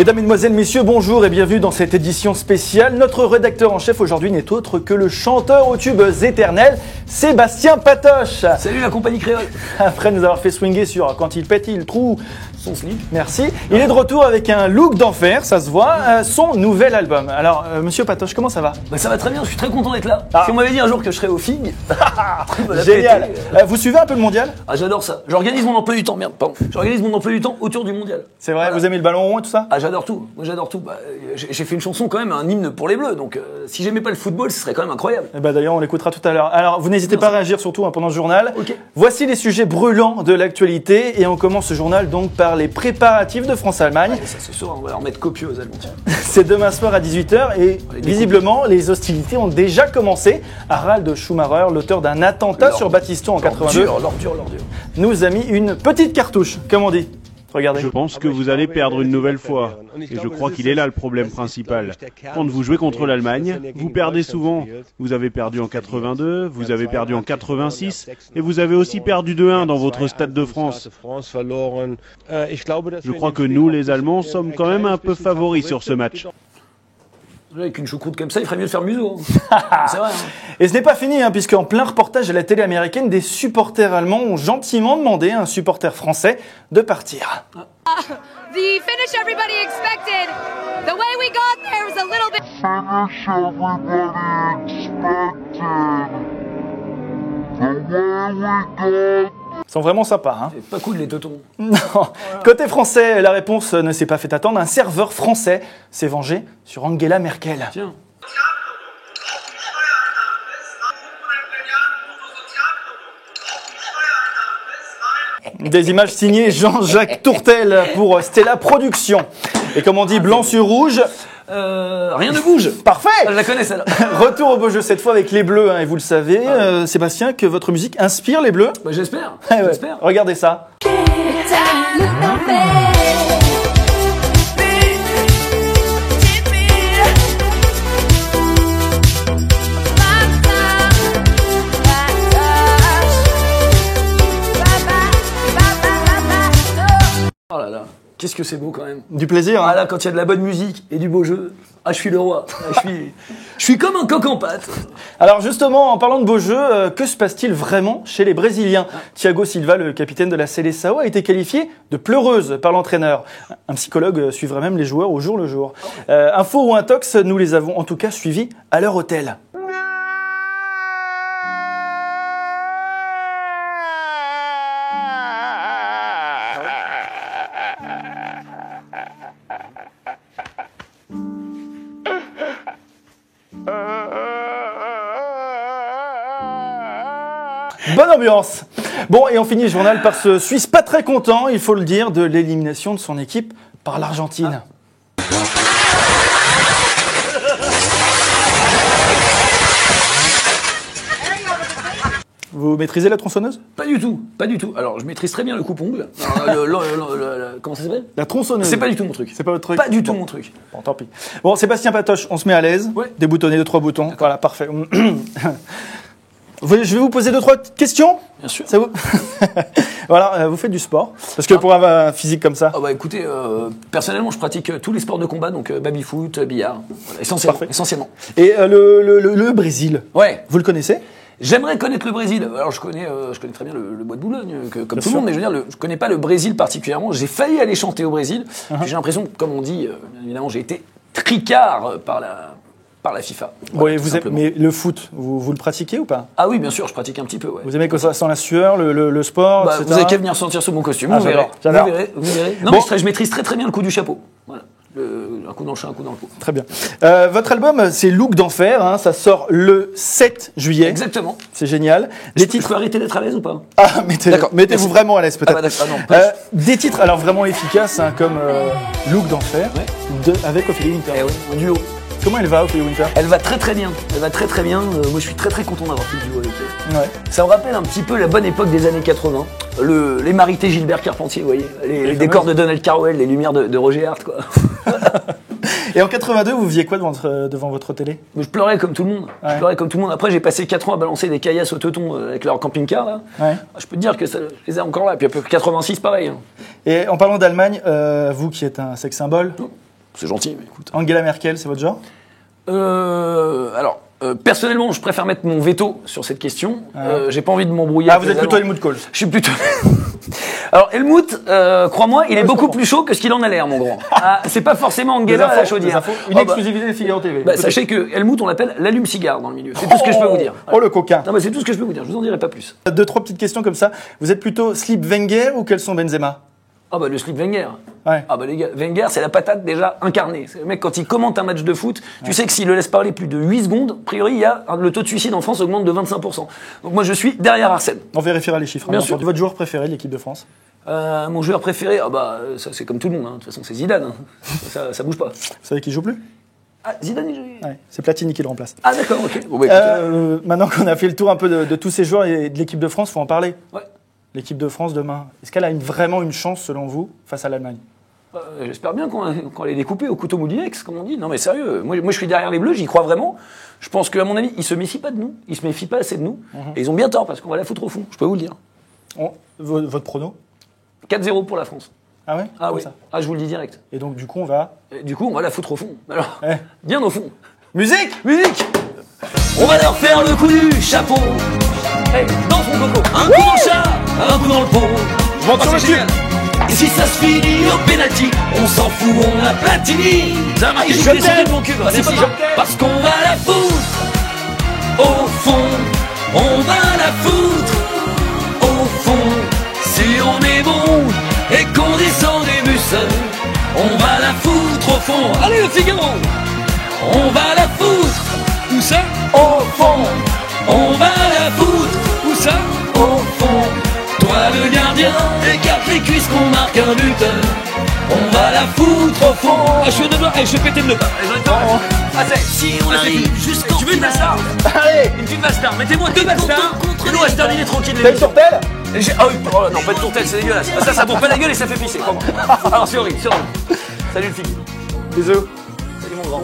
Mesdames, Mesdemoiselles, Messieurs, bonjour et bienvenue dans cette édition spéciale. Notre rédacteur en chef aujourd'hui n'est autre que le chanteur aux tubes éternels, Sébastien Patoche. Salut la compagnie créole. Après nous avoir fait swinguer sur Quand il pète, il trouve son slip. Merci. Il est de retour avec un look d'enfer, ça se voit, son nouvel album. Alors, monsieur Patoche, comment ça va? Bah ça va très bien, je suis très content d'être là. Ah. Si on m'avait dit un jour que je serais au FIG, génial. Vous suivez un peu le mondial? Ah j'adore ça. J'organise mon emploi du temps, merde, pardon. J'organise mon emploi du temps autour du mondial. C'est vrai, Voilà. vous aimez le ballon rond et tout ça? Ah j'adore tout, moi j'adore tout. Bah, j'ai fait une chanson quand même, un hymne pour les Bleus, donc si j'aimais pas le football, ce serait quand même incroyable. Eh ben, d'ailleurs, on l'écoutera tout à l'heure. Alors, vous n'hésitez pas à réagir surtout pendant ce journal. Ok. Voici les sujets brûlants de l'actualité et on commence ce journal donc par les préparatifs de France-Allemagne. Et ça ce soir, on va en mettre copieux aux Allemands. Tiens. C'est demain soir à 18h et les visiblement les hostilités ont déjà commencé. Harald Schumacher, l'auteur d'un attentat sur Battiston en 82, L'ordure. nous a mis une petite cartouche, comme on dit. Regardez. Je pense que vous allez perdre une nouvelle fois. Et je crois qu'il est là le problème principal. Quand vous jouez contre l'Allemagne, vous perdez souvent. Vous avez perdu en 82, vous avez perdu en 86, et vous avez aussi perdu 2-1 dans votre Stade de France. Je crois que nous, les Allemands, sommes quand même un peu favoris sur ce match. Avec une choucroute comme ça, il ferait mieux de faire museau. C'est vrai. Hein. Et ce n'est pas fini, puisqu'en plein reportage à la télé américaine, des supporters allemands ont gentiment demandé à un supporter français de partir. The finish everybody expected. The way we got there was a little bit. Finish everybody expected. The way we got. Ils sont vraiment sympas, C'est pas cool les teutons. Non. Côté français, la réponse ne s'est pas fait attendre. Un serveur français s'est vengé sur Angela Merkel. Tiens. Des images signées Jean-Jacques Tourtel pour Stella Productions. Et comme on dit, blanc sur rouge. Rien ne bouge. Parfait. Je la connais celle-là. Retour au beau jeu cette fois avec les Bleus, et vous le savez, Sébastien, que votre musique inspire les Bleus. Bah j'espère. Eh ouais. J'espère. Regardez ça. Oh là là. Qu'est-ce que c'est beau quand même. Du plaisir. Ah là, quand il y a de la bonne musique et du beau jeu, ah je suis le roi. Ah, je suis comme un coq en pâte. Alors justement, en parlant de beau jeu, que se passe-t-il vraiment chez les Brésiliens? Thiago Silva, le capitaine de la Seleção, a été qualifié de pleureuse par l'entraîneur. Un psychologue suivrait même les joueurs au jour le jour. Info ou intox, nous les avons en tout cas suivis à leur hôtel. Bonne ambiance. Bon, et on finit le journal par ce Suisse pas très content, il faut le dire, de l'élimination de son équipe par l'Argentine. Vous maîtrisez la tronçonneuse? Pas du tout, pas du tout. Alors je maîtrise très bien le coupe-ongle. Comment ça s'appelle? La tronçonneuse. C'est pas du tout mon truc. C'est pas votre truc? Pas du tout mon truc. Bon, tant pis. Bon, Sébastien Patoche, on se met à l'aise. Ouais. Déboutonner 2-3 boutons. Voilà, parfait. Je vais vous poser 2-3 questions. Bien sûr. Ça vous... Voilà, vous faites du sport. Parce que pour avoir un physique comme ça. Ah bah écoutez, personnellement je pratique tous les sports de combat, donc baby-foot, billard, voilà, essentiellement. Parfait. Essentiellement. Et le Brésil, Ouais. vous le connaissez? J'aimerais connaître le Brésil. Alors je connais très bien le bois de Boulogne, comme tout sûr. le monde, mais je veux dire, je connais pas le Brésil particulièrement. J'ai failli aller chanter au Brésil. Puis j'ai l'impression, comme on dit, bien évidemment, j'ai été tricard par la FIFA. Bon, Voilà, et tout vous simplement. Mais le foot, vous le pratiquez ou pas? Ah oui, bien sûr, je pratique un petit peu. Ouais. Vous aimez que ça sent la sueur, le sport, Bah, etc. vous avez qu'à venir sentir sous mon costume, Ah, vous verrez. j'adore. Vous verrez. Non, Bon. mais je maîtrise très très bien le coup du chapeau. Voilà. Un coup dans le chat, un coup dans le cou. Très bien. Votre album, c'est Look d'enfer, ça sort le 7 juillet. Exactement. C'est génial. Des Je peux arrêter d'être à l'aise ou pas? Ah, D'accord. mettez-vous vraiment à l'aise peut-être. Ah bah d'accord, ah non. Des titres alors vraiment efficaces, comme Look d'enfer, avec Ophélie Winter. Eh oui, un duo. Comment elle va, Ophélie Winter? Elle va très très bien. Elle va très très bien. Moi, je suis très très content d'avoir fait le duo avec elle. Ouais. Ça me rappelle un petit peu la bonne époque des années 80. Les Marités Gilbert Carpentier, vous voyez. Les décors de Donald Carwell, les lumières de Roger Hart, quoi. Et en 82, vous faisiez quoi devant votre télé? Mais je pleurais comme tout le monde. Ouais. Je pleurais comme tout le monde. Après, j'ai passé 4 ans à balancer des caillasses au teuton avec leur camping-car, là. Ouais. Je peux te dire que ça, je les ai encore là. Et puis après 86, pareil. Hein. Et en parlant d'Allemagne, vous qui êtes un sex symbole, C'est gentil, mais écoute. Angela Merkel, c'est votre genre? Personnellement, je préfère mettre mon veto sur cette question. J'ai pas envie de m'embrouiller. Ah, vous êtes plutôt Helmut Kohl. Je suis plutôt... Alors, Helmut, crois-moi, il est beaucoup plus chaud que ce qu'il en a l'air, mon grand. C'est pas forcément Angela à la chaudière. Une exclusivité de Figaro TV. Sachez que Helmut, on l'appelle l'allume-cigare dans le milieu. C'est tout ce que je peux vous dire. Oh, le coquin. Non, mais c'est tout ce que je peux vous dire. Je vous en dirai pas plus. 2-3 petites questions comme ça. Vous êtes plutôt slip Wenger ou Caleçon Benzema? Ah bah le slip Wenger. Ouais. Ah bah les gars, Wenger c'est la patate déjà incarnée. C'est le mec quand il commente un match de foot, tu sais que s'il le laisse parler plus de 8 secondes, a priori il y a le taux de suicide en France augmente de 25%. Donc moi je suis derrière Arsène. On vérifiera les chiffres. Bien sûr. Votre joueur préféré de l'équipe de France? Mon joueur préféré, ça c'est comme tout le monde, hein. De toute façon c'est Zidane. Hein. Ça bouge pas. Vous savez qu'il joue plus? Ah Zidane il joue. Ouais, c'est Platini qui le remplace. Ah d'accord, ok. Bon, bah, maintenant qu'on a fait le tour un peu de tous ces joueurs et de l'équipe de France, faut en parler. Ouais. L'équipe de France demain, est-ce qu'elle a vraiment une chance selon vous face à l'Allemagne? J'espère bien qu'on les découper au couteau moulinex, comme on dit. Non mais sérieux, moi je suis derrière les Bleus, j'y crois vraiment. Je pense qu'à mon avis, ils se méfient pas de nous, ils se méfient pas assez de nous. Et ils ont bien tort parce qu'on va la foutre au fond, je peux vous le dire. Votre prono? 4-0 pour la France. Ah ouais? Ah Comme oui. ça. Ah je vous le dis direct. Et donc du coup on va... Et du coup, on va la foutre au fond. Alors, Ouais. bien au fond. Musique! Musique! On va leur faire le coup du chapeau. Hey, danse mon coco. Un coup dans le chat, un coup dans le pot. Je monte sur le génial. Et si ça se finit au penalty, on s'en fout, on a Platini. Ça a marqué, je vais sortir de mon cube. C'est pas grave, parce qu'on va la foutre. Au fond, on va la foutre. Au fond, si on est bon et qu'on descend des bus, on va la foutre au fond. Allez le Figaro. On va la foutre. Où ça? Au fond. On va la foutre. Où ça? Au fond. Toi le gardien, écarte les cuisses qu'on marque un but. On va la foutre au fond. Ah, je suis de doigt, je vais péter le pas. Si on arrive jusqu'en tu veux une bastard? Allez! Une petite bastard, mettez-moi 2 bastards. Et nous on va se terminer tranquille. T'as une tourtelle? Ah oui, oh, non, pas de tourtelle, c'est dégueulasse. Ça bourre pas la gueule et ça fait pisser. Comment? Alors c'est horrible, c'est horrible. Salut le figuier. Bisous. Salut mon grand.